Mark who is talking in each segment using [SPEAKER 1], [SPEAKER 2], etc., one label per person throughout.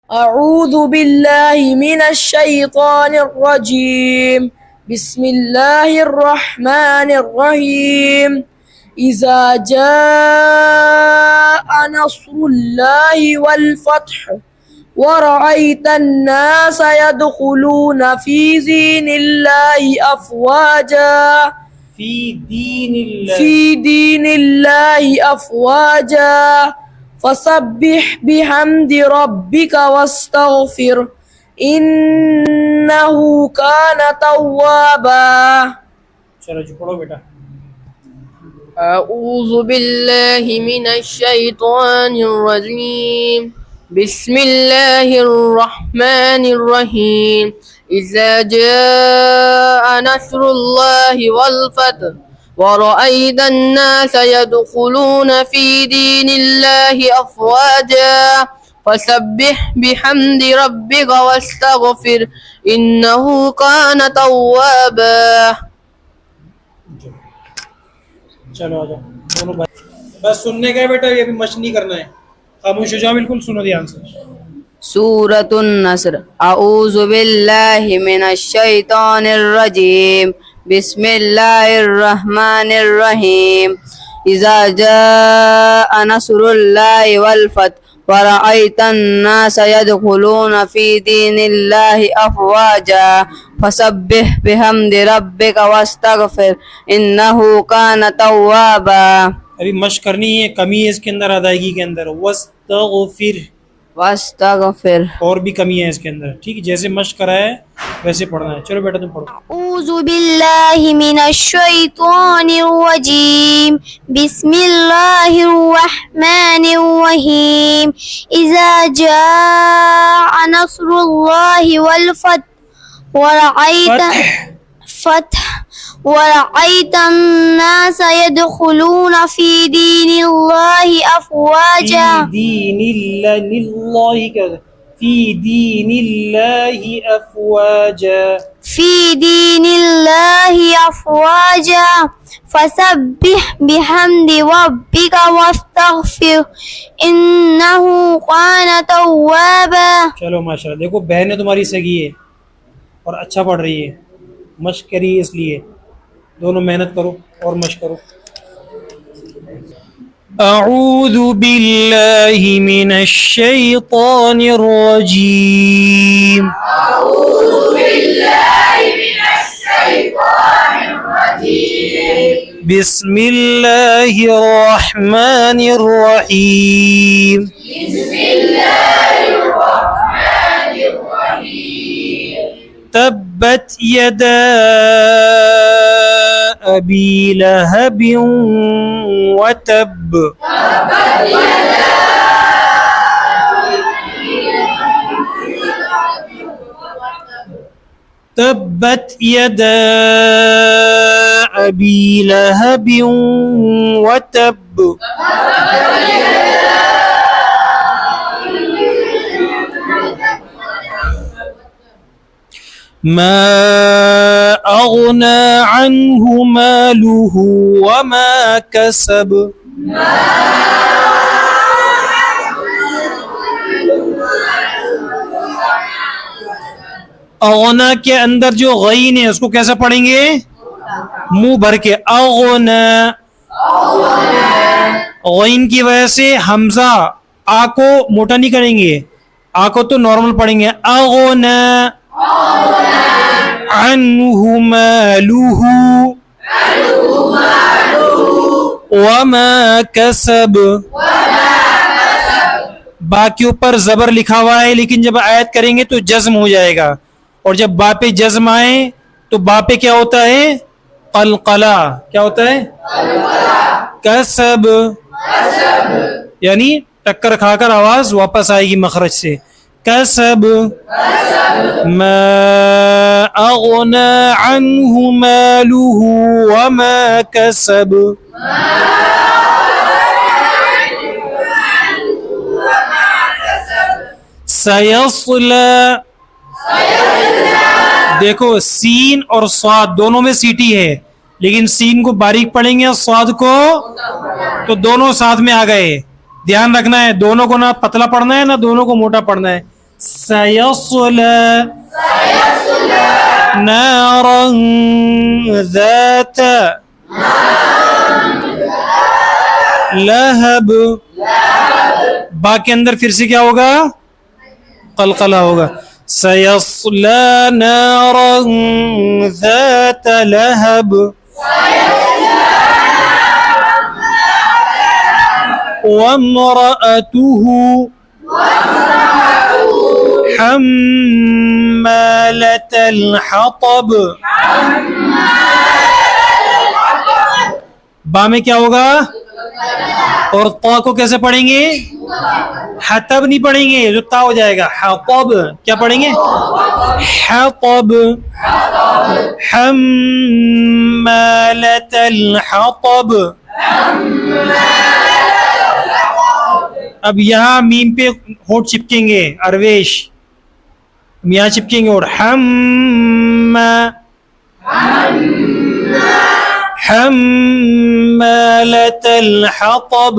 [SPEAKER 1] أعوذ بالله من الشيطان الرجيم بسم الله الرحمن الرحيم إذا جاء نصر الله والفتح ورأيت الناس يدخلون في دين الله أفواجا
[SPEAKER 2] في دين الله
[SPEAKER 1] أفواجا فسبح بحمد ربك واستغفر إنه كان توابا.
[SPEAKER 2] चलो जी पढ़ो बेटा।
[SPEAKER 3] أعوذ بالله من الشيطان الرجيم بسم الله الرحمن الرحيم إذا جاء نصر الله والفتح ورأيت الناس يدخلون في دين الله أفواجا فسبح بحمد ربك واستغفر إنه كان توابا.
[SPEAKER 2] चलो आ जाओ दोनों भाई, बस सुनने का है बेटा, ये भी मश नहीं करना है, खामोश हो जाओ, बिल्कुल सुनो ध्यान से।
[SPEAKER 3] سورة النصر أعوذ بالله من الشيطان الرجيم بسم الله الرحمن الرحيم إذا جاء نصر الله والفتح ورأيت الناس يدخلون في دين الله أفواجا فسبح بحمد ربك واستغفر إنه كان توابا.
[SPEAKER 2] अभी मश करनी है, कमी है इसके अंदर अदायगी के अंदर, वस्तगफिर
[SPEAKER 3] वास्तगफिर
[SPEAKER 2] और भी कमी है इसके अंदर, ठीक है, जैसे मश करा है वैसे पढ़ना है। चलो बेटा तुम पढ़ो।
[SPEAKER 4] أعوذ بالله من الشيطان الرجيم بسم الله الرحمن الرحيم إذا جاء نصر الله والفتح ورأيت الناس يدخلون في دين الله أفواجا
[SPEAKER 2] في دين الله أفواجا
[SPEAKER 4] في دين الله أفواجا فسبح بحمد ربك واستغفر إنه كان توابا.
[SPEAKER 2] चलो माशाल्लाह, देखो बहनें तुम्हारी सगी है और अच्छा पढ़ रही है, मश्क करी है, इसलिए दोनों मेहनत करो और मश्क करो। أعوذ بالله من الشيطان الرجيم بسم الله الرحمن الرحيم تبت يدا أبي لهب وتب تبت يدا أبي لهب وتب ما أغنى عنه ماله وما كسب अगना के अंदर जो गईन है उसको कैसे पढ़ेंगे? मुंह भर के अगना, गईन की वजह से हमजा आ को मोटा नहीं करेंगे, आ को तो नॉर्मल पढ़ेंगे। अगना अन्हु मालुहु वमा कसब, बा के ऊपर जबर लिखा हुआ है, लेकिन जब आयत करेंगे तो जज्म हो जाएगा, और जब बा पे जज्म आए तो बा पे क्या होता है? कलकला। क्या होता है? कसब, यानी टक्कर खाकर आवाज वापस आएगी मखरज से। कसब मा अगना अन्हु मालुहु वमा कसब। सयस्ला, देखो सीन और स्वाद दोनों में सीटी है, लेकिन सीन को बारीक पढ़ेंगे और स्वाद को तो दोनों साथ में आ गए। ध्यान रखना है, दोनों को ना पतला पढ़ना है ना दोनों को मोटा पढ़ना है, सयस्ला नारन ज़ात लहब। बा के अंदर फिर से क्या होगा? कलकला होगा। सयस्ला नारन ज़ात लहब वम्रअतुहु हम्मालतल हतब। बा में क्या होगा? और ता को कैसे पढ़ेंगे? हतब नहीं पढ़ेंगे, जो ता हो जाएगा हतब। क्या पढ़ेंगे? हतब। हम्मालतल हतब। अब यहाँ मीम पे होठ चिपकेंगे अरवेश, यहाँ चिपकेंगे और हम्मालतल हतब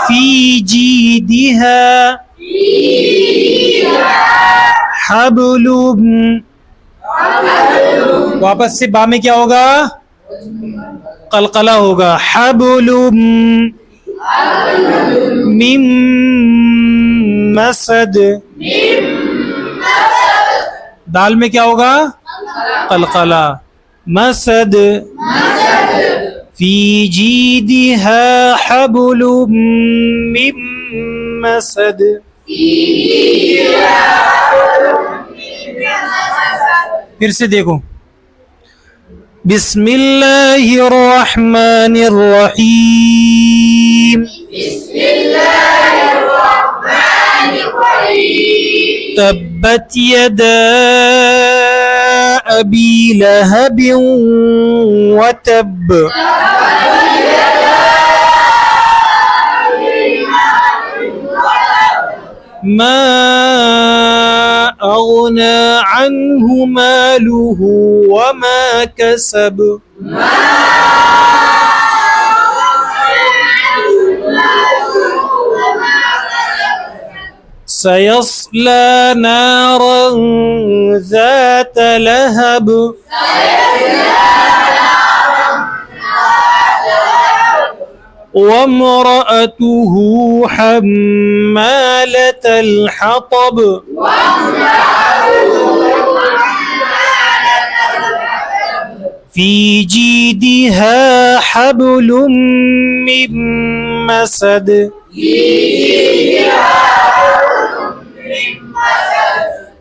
[SPEAKER 2] फी जीदिहा हब्लुम। वापस से बा में क्या होगा? कलकला होगा। हब्लुम मिम मसद। दाल में क्या होगा? कलकला। मसद फी जीदिहा हब्लुम मिम मसद। फिर से देखो। बिस्मिल्लाहिर्रहमानिर्रहीम। तब्बत यदा अबी लहबिन व तब। मा अगना अन्हु मालुहु व मा कसब। सयस्ला नारन ज़ात लहब वम्रअतुहु हम्मालतल हतब फी जीदिहा हब्लुम मिन मसद।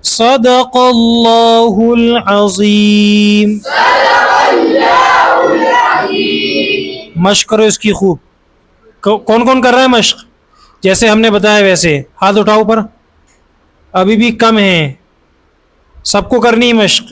[SPEAKER 2] सदक़ल्लाहुल अज़ीम। मश्क करो इसकी खूब। कौन कौन कर रहा है मश्क? जैसे हमने बताया वैसे हाथ उठाओ ऊपर। अभी भी कम है, सबको करनी है मश्क।